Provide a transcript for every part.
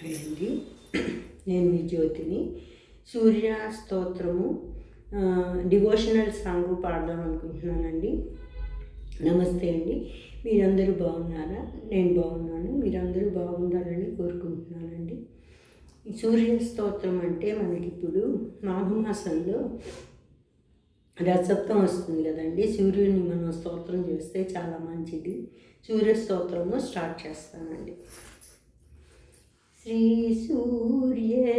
నమస్తే అండి. నేను మీ జ్యోతిని. సూర్య స్తోత్రము డివోషనల్ సాంగ్ పాడదాం అనుకుంటున్నానండి. నమస్తే అండి. మీరందరూ బాగున్నారా? నేను బాగున్నాను. మీరందరూ బాగుండాలని కోరుకుంటున్నానండి. ఈ సూర్య స్తోత్రం అంటే మనకిప్పుడు మాఘమాసంలో రసప్తం వస్తుంది కదండి. సూర్యుడిని మనం స్తోత్రం చేస్తే చాలా మంచిది. సూర్య స్తోత్రము స్టార్ట్ చేస్తానండి. శ్రీ సూర్యనారాయణ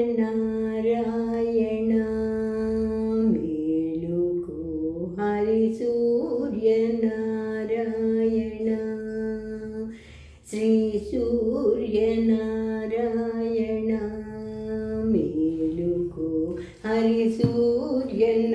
మేలుకో, హరి సూర్యనారాయణ. శ్రీ సూర్యనారాయణ మేలుకో, హరి సూర్యనారాయణ.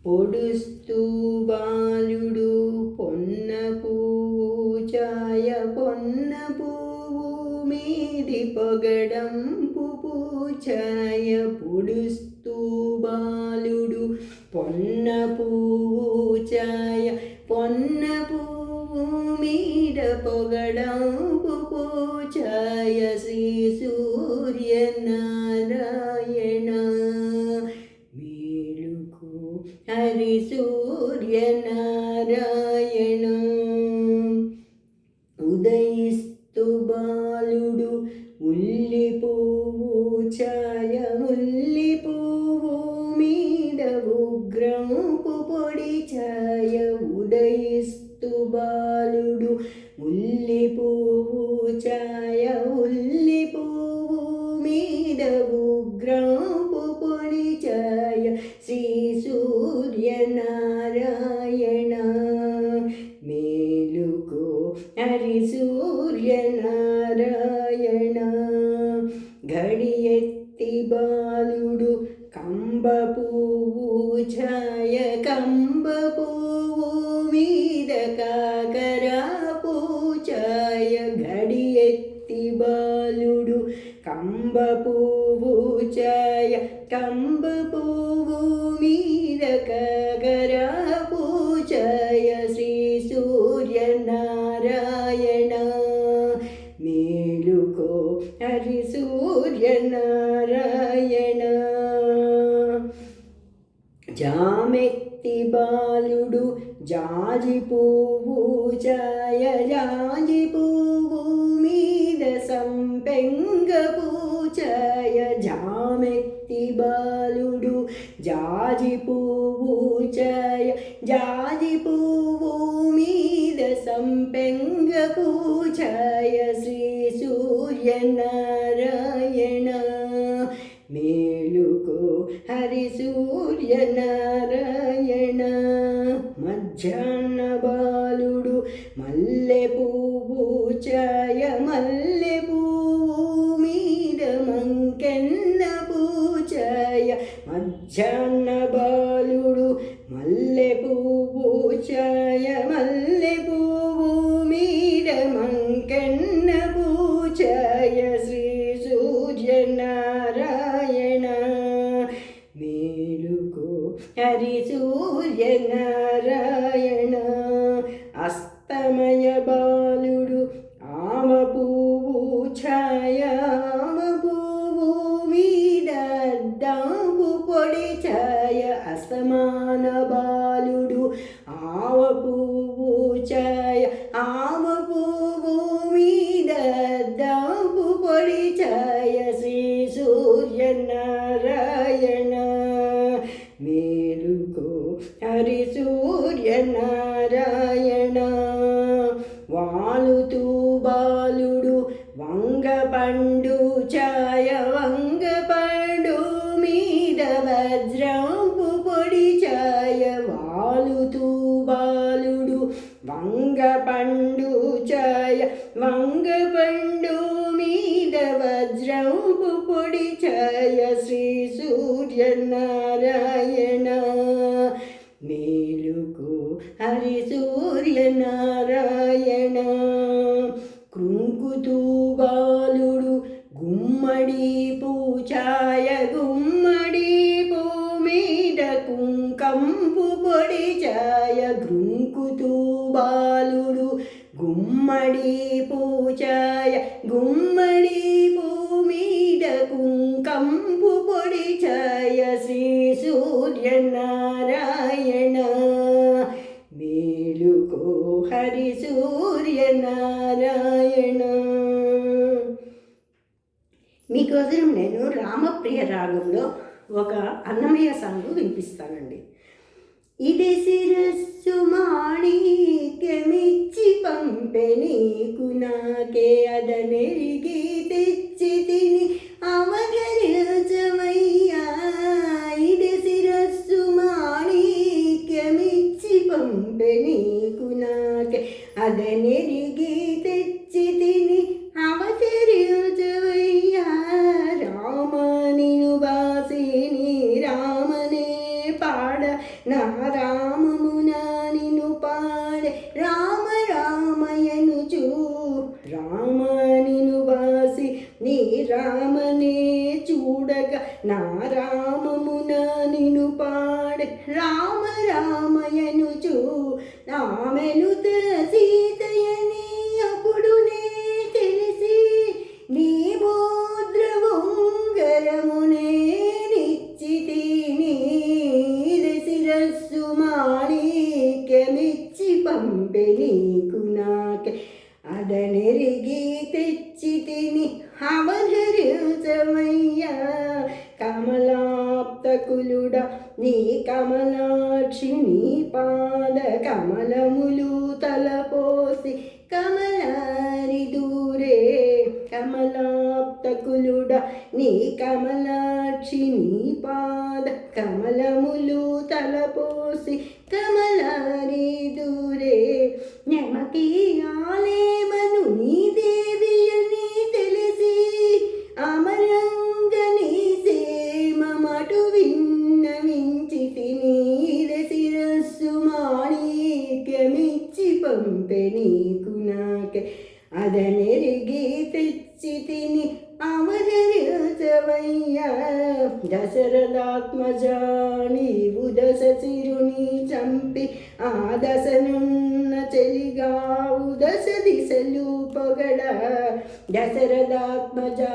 పొడుస్తూ బాలుడు పొన్న పువ్వు ఛాయ, పొన్న పువ్వు మీది పొగడంపు పూఛాయ. పొడుస్తూ బాలుడు పొన్న పువ్వు ఛాయ, పొన్న పువ్వు మీద పొగడంపు పూఛాయ. శ్రీ సూర్యనారాయణ మేలుకో, హరి సూర్యనారాయణ. ఉదయిస్తు బాలుడు ఉల్లి పువ్వు ఛాయ, ఉల్లి పువ్వు మీద ఉగ్రంపు పొడి ఛాయ. ఉదయిస్తు బాలుడు ఉల్లి పువ్వు ఛాయ, ఉల్లి పువ్వు మీద ఉగ్రంపు పొడి ఛాయ. శ్రీ సూర్యనారాయణ మేలుకో, హరి సూర్యనారాయణ. ఘడియెత్తి బాలుడు కంబ పువ్వు ఛాయ, కంబ పువ్వు మీద కాకరాపు ఛాయ. ఘడియెత్తి బాలుడు కంబ పువ్వు ఛాయ, కంబ పువ్వు మీద కాకరాపు ఛాయ. శ్రీ సూర్యనారాయణ మేలుకో, హరి సూర్యనారాయణ. జామెత్తి బాలుడు జాజి పువ్వు ఛాయ, జాజి పువ్వు మీద సంపెంగ పూఛాయ. జామెత్తి బాలుడు జాజి పువ్వు ఛాయ, జాజి పువ్వు మీద సంపెంగ పూఛాయ. శ్రీ సూర్యనారాయణ మేలుకో, హరి సూర్యనారాయణ. మధ్యాహ్న బాలుడు మల్లె పువ్వు ఛాయ, మల్లె పువ్వు మీద మంకెన్న పూఛాయ. మధ్యాహ్న బాలుడు మల్లె పువ్వు ఛాయ, మల్లె పువ్వు మీద మంకెన్న పూఛాయ. శ్రీ సూర్యనారాయణ మేలుకో, హరి సూర్యనారాయణ. అస్తమయ బాలుడు ఆమ పువ్వు ఛాయ, ఆమ పువ్వు మీద అద్దాపు పొడి ఛాయ. అసమాన బాలుడు ఆవ పువ్వు ఛాయ, ఆవ పువ్వు మీద అద్దాపు పొడి ఛాయ. శ్రీ సూర్యనారాయణ మేలుకో, హరి సూర్యనారాయణ. వాలుతూ బాలుడు వంగ పండు ఛాయ, వంగ పండు మీద వజ్రంపు పొడి ఛాయ. వాలుతూ బాలుడు వంగ పండు ఛాయ, వంగ పండు మీద వజ్రంపు పొడి ఛాయ. శ్రీ సూర్యనారాయణ మేలుకో, హరి సూర్యనారాయణ. కృంకుతూ బాలుడు గుమ్మడి పూఛాయ, గుమ్మడి పూ మీద కుంకంపు పొడి ఛాయ. గ్రుంకుతూ బాలుడు గుమ్మడి పూచాయ గుమ్మడి భూమిద కుంకంపు పొడి ఛాయ శ్రీ సూర్యనారాయణ మేలుకో హరి సూర్యనారాయణ. మీకోసం నేను రామప్రియ రాగంలో ఒక అన్నమయ్య సాంగ్ వినిపిస్తానండి. ఇదే శిరస్సు మాణిక్యమిచ్చి పంపె నీకు నాకే అదనెరిగి తెచ్చి తిని అవధరించమయ్యా. ఇదే శిరస్సు మాణిక్యమిచ్చి పంపె నీకు నాకే అదనెరిగి తెచ్చి తిని అవతరించవయ్యా. రామ నిను బాసిని రామనే పాడ నా రామమున నిను పాడే రామ రామయనుచు. రామ నిను బాసి నీ రామనే చూడగా నా రామమున నిను పాడే రామ రామయనుచు. ఆమెను సీతయని అప్పుడు నే తెలిసి నీ మోద్రవుంగరమునే నిచ్చితిని. శిరస్సు మాణిక్యమిచ్చి పంపె నీకు నాకే అదనెరిగి తెచ్చి తిని అవధరించమయ్యా. కమలాప్తకులుడ నీ కమలాక్షి నీ పాద కమలములు తలపోసి కమలారి దూరే. కమలాప్తకులుడ నీ కమలాక్షి నీ పాద కమలములు తలపోసి కమలారి దూరే. నెమకి ఆలేమను నీ దేవి అని తెలిసి అమరంగని సేమమటు విన్నవించి తిని. శిరస్సు మాణిక్యమిచ్చి పంపె నీకు నాకే అదనెరిగి తెచ్చి తిని అవధరించవయ్యా. దశరథాత్మజా నీవు దశ శిరుని చంపి ఆ దశనున్న చెలిగావు దశ దిశలు పొగడ. దశరథాత్మజా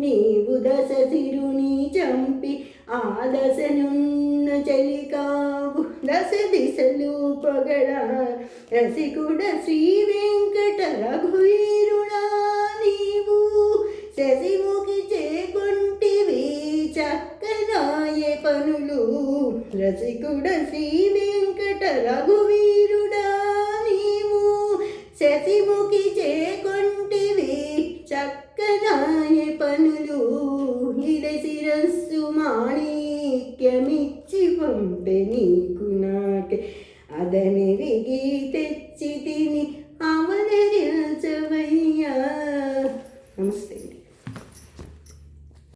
నీవు దశ శిరుని చంపి ఆ దశనున్న చెలికావు దశ దిశలు పొగడ. రసికుడ శ్రీ వెంకట రఘువీరుడా నీవు శశిముఖి చేకొంటివి చక్కనాయే పనులు. రసికుడ శ్రీ వెంకట రఘువీరుడా నీవు శశిముఖి చేకొంటివి చక్కనాయే పనులు. ఇదే శిరస్సు మాణిక్యమిచ్చి పంపె నీకు నాకే అదనెరిగి తెచ్చి తిని అవధ